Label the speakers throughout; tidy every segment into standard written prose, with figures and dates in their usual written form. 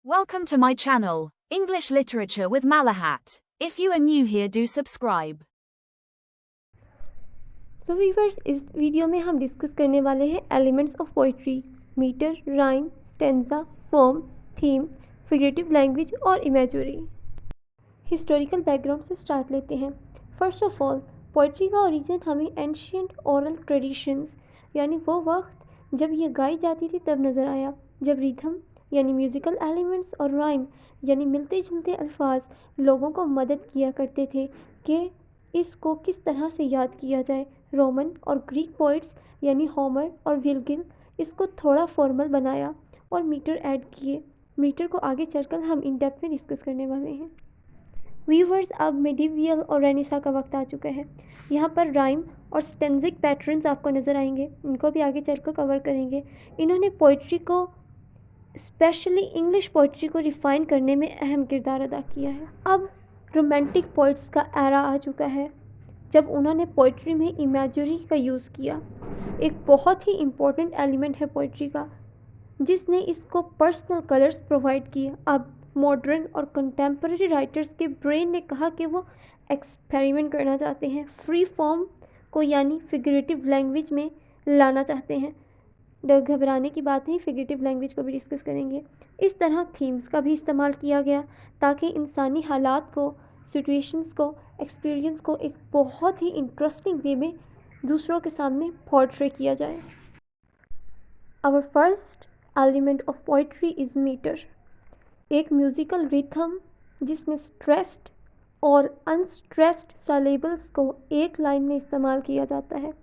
Speaker 1: Welcome to my channel, English Literature with Malahat. If you are new here, do subscribe.
Speaker 2: So viewers, इस video में हम discuss करने वाले हैं elements of poetry, metre, rhyme, stanza, form, theme, figurative language और imagery. Historical background से start लेते हैं। फर्स्ट ऑफ ऑल, पोइट्री का ओरिजिन हमें एंशियंट ओरल ट्रेडिशंस यानी वो वक्त जब ये गाई जाती थी तब नज़र आया, जब रिथम यानी म्यूज़िकल एलिमेंट्स और राइम यानी मिलते जुलते अल्फाज लोगों को मदद किया करते थे कि इसको किस तरह से याद किया जाए। रोमन और ग्रीक पोइट्स यानी होमर और विल्गिल इसको थोड़ा फॉर्मल बनाया और मीटर ऐड किए। मीटर को आगे चलकर हम इन डेप्थ में डिस्कस करने वाले हैं। वीवर्स, अब मिडिवियल और रेनेसा का वक्त आ चुका है। यहाँ पर राइम और स्टेंजिक पैटर्न्स आपको नज़र आएंगे, इनको भी आगे चलकर कवर करेंगे। इन्होंने पोइट्री को, स्पेशली इंग्लिश पोइट्री को रिफ़ाइन करने में अहम किरदार अदा किया है। अब रोमांटिक पोइट्स का एरा आ चुका है जब उन्होंने पोइट्री में इमेजरी का यूज़ किया। एक बहुत ही इम्पोर्टेंट एलिमेंट है पोइट्री का, जिसने इसको पर्सनल कलर्स प्रोवाइड किए। अब मॉडर्न और कंटेम्प्रेरी राइटर्स के ब्रेन ने कहा कि वो एक्सपेरिमेंट करना चाहते हैं, फ्री फॉर्म को यानी फिगरेटिव लैंग्वेज में लाना चाहते हैं। घबराने की बात नहीं, फिगरेटिव लैंग्वेज को भी डिस्कस करेंगे। इस तरह थीम्स का भी इस्तेमाल किया गया ताकि इंसानी हालात को, सिचुएशंस को, एक्सपीरियंस को एक बहुत ही इंटरेस्टिंग वे में दूसरों के सामने पोर्ट्रे किया जाए। Our first element of poetry is metre, एक म्यूज़िकल रिथम जिसमें स्ट्रेस्ड और अनस्ट्रेस्ड सिलेबल्स को एक लाइन में इस्तेमाल किया जाता है।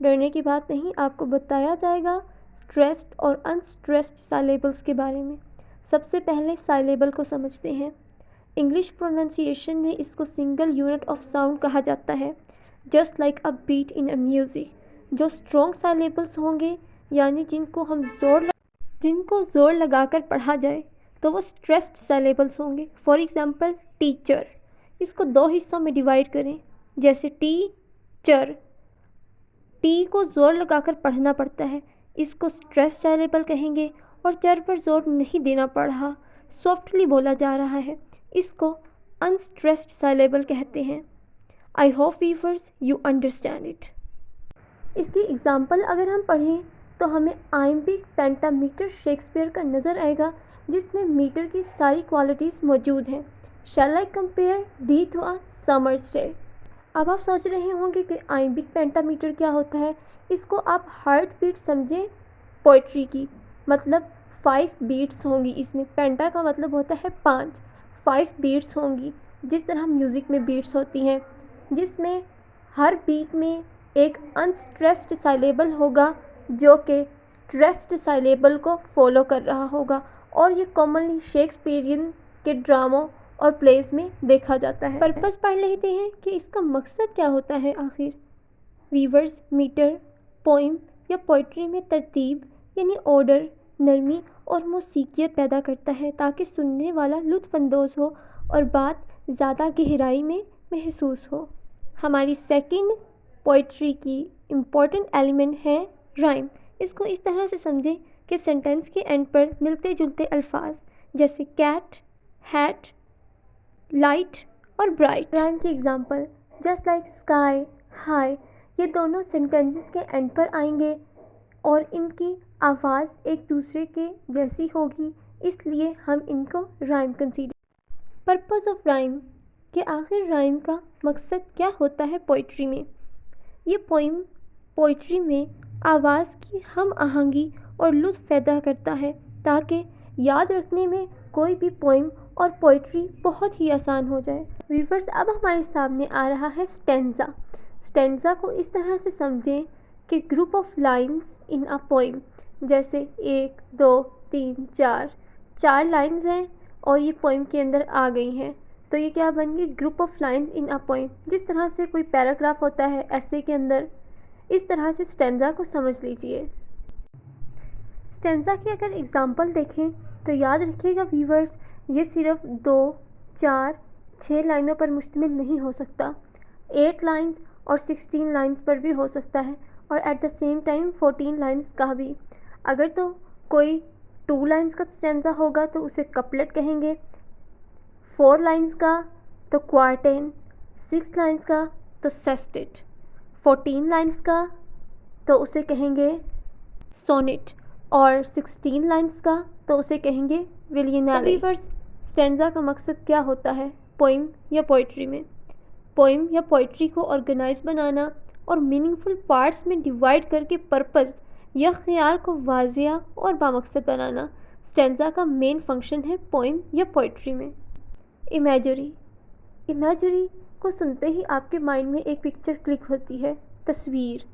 Speaker 2: डरने की बात नहीं, आपको बताया जाएगा स्ट्रेस्ड और अनस्ट्रेस्ड सिलेबल्स के बारे में। सबसे पहले सिलेबल को समझते हैं। इंग्लिश प्रोनाउंसिएशन में इसको सिंगल यूनिट ऑफ साउंड कहा जाता है, just like a beat in a music. जो स्ट्रॉन्ग सिलेबल्स होंगे यानी जिनको ज़ोर लगाकर पढ़ा जाए तो वो स्ट्रेस्ड सिलेबल्स होंगे। फॉर एग्जांपल टीचर, इसको दो हिस्सों में डिवाइड करें, जैसे टीचर, टी को ज़ोर लगाकर पढ़ना पड़ता है, इसको स्ट्रेस सिलेबल कहेंगे। और चर पर ज़ोर नहीं देना पड़ रहा, सॉफ्टली बोला जा रहा है, इसको अनस्ट्रेस्ड सिलेबल कहते हैं। I hope viewers you understand it. इसकी एग्जांपल अगर हम पढ़ें तो हमें आइम्बिक पेंटामीटर शेक्सपियर का नज़र आएगा, जिसमें मीटर की सारी क्वालिटीज़ मौजूद हैं। Shall I compare thee to a summer's day. अब आप सोच रहे होंगे कि आइम्बिक पेंटामीटर क्या होता है। इसको आप हार्ट बीट समझें पोइट्री की, मतलब 5 बीट्स होंगी इसमें। पेंटा का मतलब होता है 5 बीट्स होंगी, जिस तरह म्यूज़िक में बीट्स होती हैं, जिसमें हर बीट में एक अनस्ट्रेस्ड सिलेबल होगा जो कि स्ट्रेस्ड सिलेबल को फॉलो कर रहा होगा। और ये कॉमनली शेक्सपियरियन के ड्रामों और प्लेस में देखा जाता है। पर्पस पढ़ लेते हैं कि इसका मकसद क्या होता है आखिर। वीवर्स, मीटर पोइम या पोइट्री में तरतीब यानी ऑर्डर, नरमी और मौसीकियत पैदा करता है ताकि सुनने वाला लुत्फ़अंदोज़ हो और बात ज़्यादा गहराई में महसूस हो। हमारी सेकंड पोइट्री की इम्पॉर्टेंट एलिमेंट है राइम। इसको इस तरह से समझें कि सेंटेंस के एंड पर मिलते जुलते अल्फाज जैसे कैट, हैट, लाइट और ब्राइट। राइम की example just like sky, high, ये दोनों सेंटेंसेस के एंड पर आएंगे और इनकी आवाज़ एक दूसरे के जैसी होगी, इसलिए हम इनको rhyme consider. Purpose of rhyme, कि आखिर राइम का मकसद क्या होता है पोइट्री में। ये पोइम पोइट्री में आवाज़ की हम आहंगी और लुत्फ़ पैदा करता है ताकि याद रखने में कोई भी पोइम और पोइट्री बहुत ही आसान हो जाए। वीवर्स, अब हमारे सामने आ रहा है स्टेंजा। स्टेंजा को इस तरह से समझें कि group of lines in a poem, जैसे 1, 2, 3, 4 लाइंस हैं और ये पोइम के अंदर आ गई हैं, तो ये क्या बन गई, group of lines in a poem. जिस तरह से कोई पैराग्राफ होता है ऐसे के अंदर, इस तरह से स्टेंजा को समझ लीजिए। स्टेंजा की अगर एग्जांपल देखें तो याद रखिएगा व्यूवर्स, ये सिर्फ 2, 4, 6 लाइनों पर मुश्तमिल नहीं हो सकता, 8 लाइंस और 16 लाइंस पर भी हो सकता है, और at the same time 14 lines का भी। अगर तो कोई 2 लाइन्स का स्टेंजा होगा तो उसे कपलेट कहेंगे, 4 लाइन्स का तो क्वार्टेन, 6 लाइन्स का तो सेस्टेट, 14 लाइन्स का तो उसे कहेंगे सोनेट और 16 लाइन्स का तो उसे कहेंगे विलियनाले। वीवर्स, स्टेंजा का मकसद क्या होता है पोइम या पोइट्री में? पोइम या पोइट्री को ऑर्गेनाइज बनाना और मीनिंगफुल पार्ट्स में डिवाइड करके पर्पस या ख्याल को वाजिया और बामकसद बनाना स्टेंजा का मेन फंक्शन है पोइम या पोइट्री में। इमेजरी, इमेजरी को सुनते ही आपके माइंड में एक पिक्चर क्लिक होती है, तस्वीर।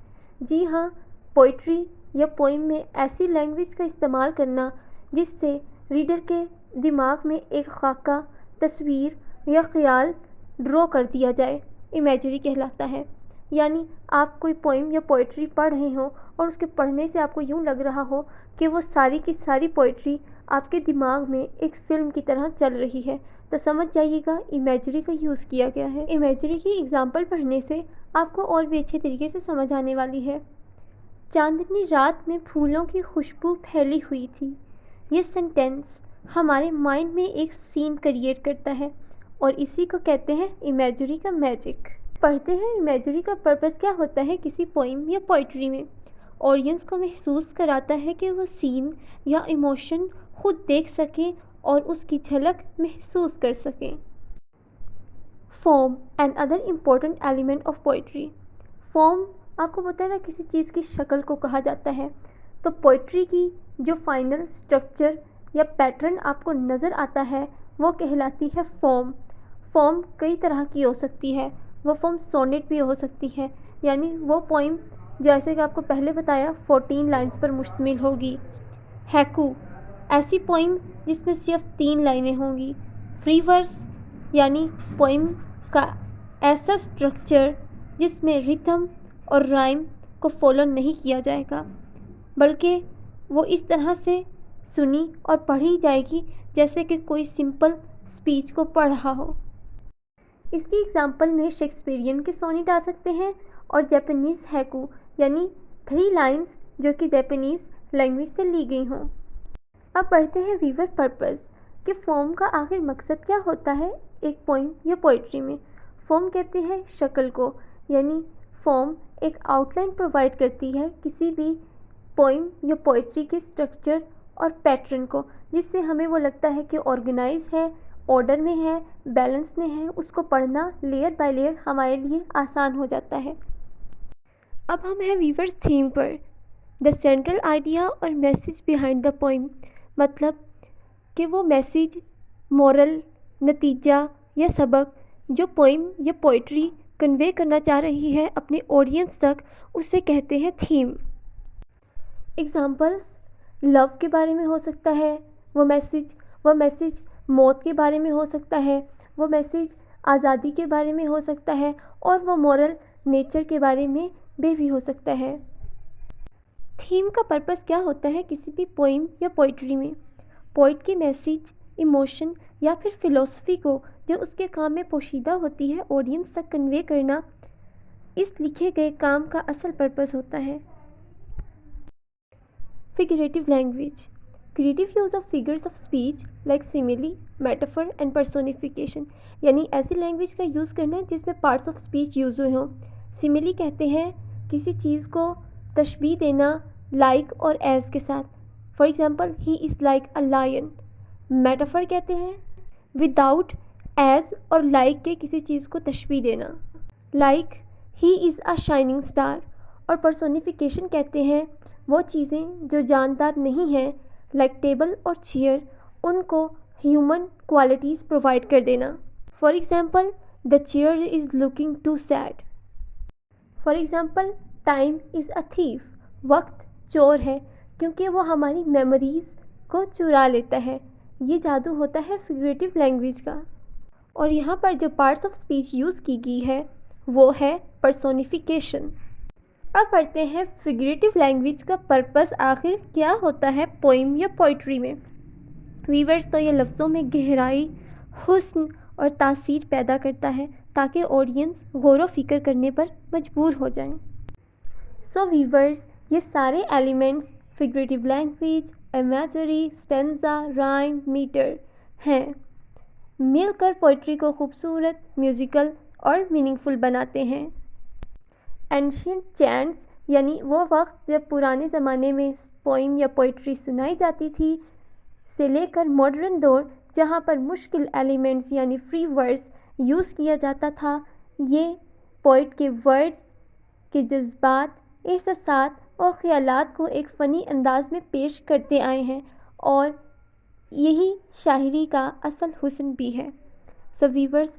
Speaker 2: जी हाँ, पोइट्री या पोइम में ऐसी लैंग्वेज का इस्तेमाल करना जिससे रीडर के दिमाग में एक खाका, तस्वीर या ख़याल ड्रॉ कर दिया जाए, इमेजरी कहलाता है। यानी आप कोई पोइम या पोइट्री पढ़ रहे हो और उसके पढ़ने से आपको यूँ लग रहा हो कि वो सारी की सारी पोइट्री आपके दिमाग में एक फ़िल्म की तरह चल रही है, तो समझ जाइएगा इमेजरी का यूज़ किया गया है। इमेजरी की एग्जाम्पल पढ़ने से आपको और भी अच्छे तरीके से समझ आने वाली है। चांदनी रात में फूलों की खुशबू फैली हुई थी। ये सेंटेंस हमारे माइंड में एक सीन क्रिएट करता है और इसी को कहते हैं इमेजरी का मैजिक। पढ़ते हैं इमेजरी का पर्पस क्या होता है किसी पोइम या पोइट्री में। ऑडियंस को महसूस कराता है कि वो सीन या इमोशन खुद देख सकें और उसकी झलक महसूस कर सकें। Form and other important element of poetry. Form आपको पता है ना किसी चीज़ की शक्ल को कहा जाता है, तो पोइट्री की जो फाइनल स्ट्रक्चर या पैटर्न आपको नज़र आता है वो कहलाती है फॉर्म। फॉर्म कई तरह की हो सकती है, वो फॉर्म सोनेट भी हो सकती है, यानी वो पोइम जैसे कि आपको पहले बताया 14 लाइन्स पर मुश्तमिल होगी। हैकू, ऐसी पोइम जिसमें सिर्फ 3 लाइनें होंगी। फ्री वर्स, यानी पोइम का ऐसा स्ट्रक्चर जिसमें रिथम और राइम को फॉलो नहीं किया जाएगा, बल्कि वो इस तरह से सुनी और पढ़ी जाएगी जैसे कि कोई सिंपल स्पीच को पढ़ रहा हो। इसकी एग्जांपल में शेक्सपियरियन के सोनेट आ सकते हैं और जापानीज़ हैकू, यानी 3 लाइन्स जो कि जापानीज़ लैंग्वेज से ली गई हों। अब पढ़ते हैं वीवर पर्पस कि फॉर्म का आखिर मकसद क्या होता है एक पोइम या पोइट्री में। फॉर्म कहते हैं शक्ल को, यानी फॉर्म एक आउटलाइन प्रोवाइड करती है किसी भी पोइम या पोइट्री के स्ट्रक्चर और पैटर्न को, जिससे हमें वो लगता है कि ऑर्गेनाइज है, ऑर्डर में है, बैलेंस में है। उसको पढ़ना लेयर बाय लेयर हमारे लिए आसान हो जाता है। अब हम हैं वीवर्स थीम पर, द सेंट्रल आइडिया और मैसेज बिहाइंड द पोइम, मतलब कि वो मैसेज, मोरल, नतीजा या सबक जो पोइम या पोइट्री कन्वे करना चाह रही है अपने ऑडियंस तक, उसे कहते हैं थीम। एग्जाम्पल्स, लव के बारे में हो सकता है वो मैसेज मौत के बारे में हो सकता है, वो मैसेज आज़ादी के बारे में हो सकता है, और वो मॉरल नेचर के बारे में भी हो सकता है। थीम का पर्पस क्या होता है किसी भी पोइम या पोइट्री में? पोइट के मैसेज, इमोशन या फिर फिलॉसफी को जो उसके काम में पोशीदा होती है ऑडियंस तक कन्वे करना, इस लिखे गए काम का असल पर्पस होता है। Figurative language, creative use of figures of speech like simile, metaphor and personification, यानी ऐसी लैंग्वेज का यूज़ करना जिसमें पार्ट्स ऑफ स्पीच यूज़ हुए हों। सिमिली कहते हैं किसी चीज़ को तशबीह देना लाइक और एज के साथ, for example he is like a lion. Metaphor कहते हैं विदाउट एज और लाइक के किसी चीज़ को तशबीह देना, like he is a shining star. और पर्सोनिफिकेशन कहते हैं वो चीज़ें जो जानदार नहीं हैं लाइक टेबल और चेयर, उनको ह्यूमन क्वालिटीज़ प्रोवाइड कर देना। For example the chair is looking too sad. For example time is a thief, वक्त चोर है क्योंकि वो हमारी मेमोरीज़ को चुरा लेता है। ये जादू होता है फिगरेटिव लैंग्वेज का। और यहाँ पर जो पार्ट्स ऑफ स्पीच यूज़ की गई है वो है पर्सोनिफिकेशन। अब पढ़ते हैं फिगरेटिव लैंग्वेज का पर्पस आखिर क्या होता है पोइम या पोइट्री में। वीवर्स, तो ये लफ्ज़ों में गहराई, हुस्न और तासीर पैदा करता है ताकि ऑडियंस गौर व फिक्र करने पर मजबूर हो जाएं। सो वीवर्स, ये सारे elements figurative language, imagery, stanza, rhyme, meter ہیں، مل کر پوئٹری کو خوبصورت، میوزیکل اور میننگفل بناتے ہیں۔ اینشینٹ چینٹس یعنی وہ وقت جب پرانے زمانے میں پوئم یا پوئٹری سنائی جاتی تھی سے لے کر ماڈرن دور جہاں پر مشکل ایلیمنٹس یعنی فری ورڈز یوز کیا جاتا تھا، یہ پوئٹ کے ورڈز کے جذبات، احساسات اور خیالات کو ایک فنی انداز میں پیش کرتے آئے ہیں، اور یہی شاعری کا اصل حسن بھی ہے۔ سو ویورز،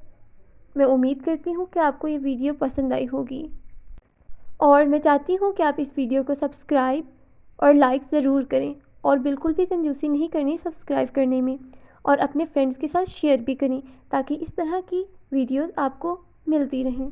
Speaker 2: میں امید کرتی ہوں کہ آپ کو یہ ویڈیو پسند آئی ہوگی، اور میں چاہتی ہوں کہ آپ اس ویڈیو کو سبسکرائب اور لائک ضرور کریں، اور بالکل بھی کنجوسی نہیں کرنی سبسکرائب کرنے میں، اور اپنے فرینڈز کے ساتھ شیئر بھی کریں تاکہ اس طرح کی ویڈیوز آپ کو ملتی رہیں۔